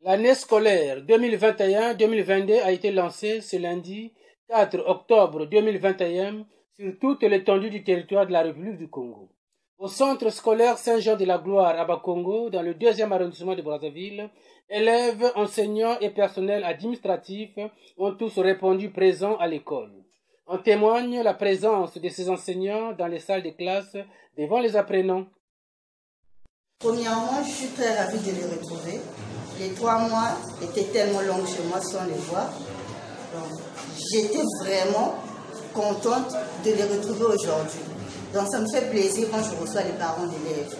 L'année scolaire 2021-2022 a été lancée ce lundi 4 octobre 2021 sur toute l'étendue du territoire de la République du Congo. Au centre scolaire Saint-Jean-de-la-Gloire à Bakongo, dans le 2e arrondissement de Brazzaville, élèves, enseignants et personnels administratifs ont tous répondu présents à l'école. En témoigne la présence de ces enseignants dans les salles de classe devant les apprenants. Premièrement, je suis très ravie de les retrouver. Les 3 mois étaient tellement longs chez moi sans les voir. J'étais vraiment contente de les retrouver aujourd'hui. Donc ça me fait plaisir quand je reçois les parents d'élèves.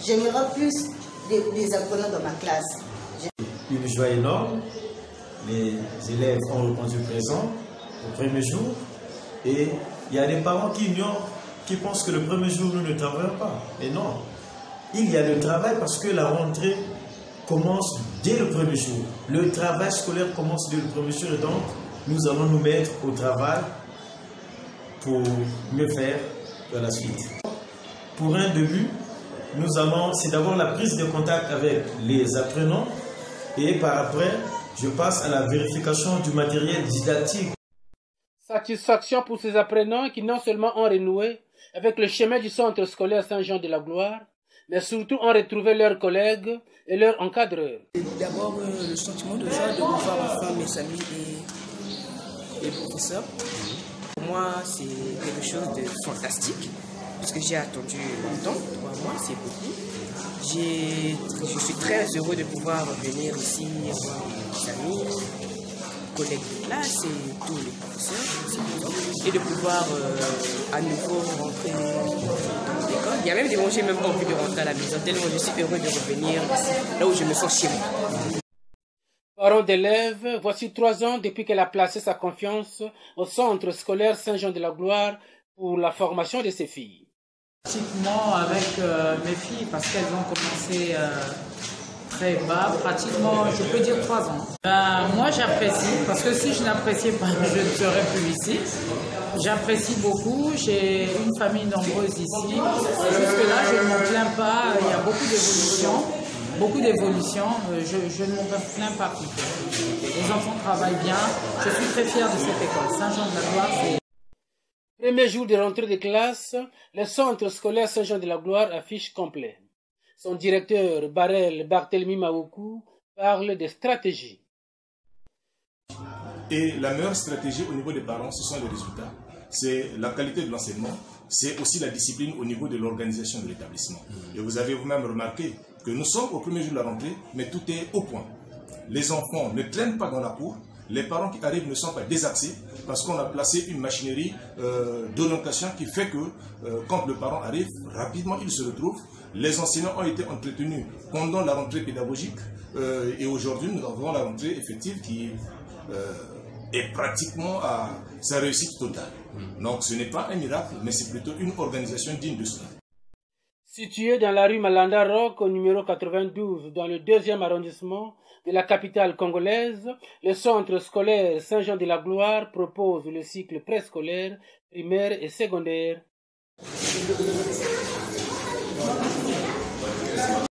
J'aimerais plus des apprenants dans ma classe. Une joie énorme. Les élèves ont répondu présent au premier jour. Et il y a des parents qui ignorent, qui pensent que le premier jour, nous ne travaillons pas. Mais non, il y a le travail parce que la rentrée commence dès le premier jour. Le travail scolaire commence dès le premier jour et donc nous allons nous mettre au travail pour mieux faire dans la suite. Pour un début, c'est d'abord la prise de contact avec les apprenants et par après, je passe à la vérification du matériel didactique. Satisfaction pour ces apprenants qui non seulement ont renoué avec le chemin du centre scolaire Saint-Jean-de-la-Gloire, mais surtout ont retrouvé leurs collègues et leurs encadreurs. D'abord, le sentiment de joie de revoir enfin mes amis et professeurs. Pour moi, c'est quelque chose de fantastique, puisque j'ai attendu longtemps, 3 mois, c'est beaucoup. Je suis très heureux de pouvoir venir ici voir mes amis, collègues de classe et tous les professeurs, et de pouvoir à nouveau rentrer dans l'école. Il y a même des moments où j'ai même pas envie de rentrer à la maison, tellement je suis heureux de revenir ici, là où je me sens chez moi. Parents d'élèves, voici 3 ans depuis qu'elle a placé sa confiance au centre scolaire Saint-Jean-de-la-Gloire pour la formation de ses filles. Pratiquement avec mes filles, parce qu'elles ont commencé très bas, pratiquement, je peux dire 3 ans. Moi j'apprécie, parce que si je n'appréciais pas, je ne serais plus ici. J'apprécie beaucoup, j'ai une famille nombreuse ici. Jusque-là, je ne m'en plains pas, il y a beaucoup d'évolutions. Je ne m'en plains pas plutôt. Les enfants travaillent bien, je suis très fière de cette école. Saint-Jean-de-la-Gloire, c'est... Premier jour de rentrée de classe, le centre scolaire Saint-Jean-de-la-Gloire affiche complet. Son directeur, Barthélemy Maoukou, parle de stratégie. Et la meilleure stratégie au niveau des parents, ce sont les résultats. C'est la qualité de l'enseignement, c'est aussi la discipline au niveau de l'organisation de l'établissement. Et vous avez vous-même remarqué que nous sommes au premier jour de la rentrée, mais tout est au point. Les enfants ne traînent pas dans la cour, les parents qui arrivent ne sont pas désaxés parce qu'on a placé une machinerie d'orientation qui fait que quand le parent arrive, rapidement il se retrouve. Les enseignants ont été entretenus pendant la rentrée pédagogique et aujourd'hui nous avons la rentrée effective qui est pratiquement à sa réussite totale. Donc ce n'est pas un miracle, mais c'est plutôt une organisation digne de cela. Situé dans la rue Malanda Rock au numéro 92 dans le 2e arrondissement de la capitale congolaise, le centre scolaire Saint-Jean-de-la-Gloire propose le cycle préscolaire, primaire et secondaire.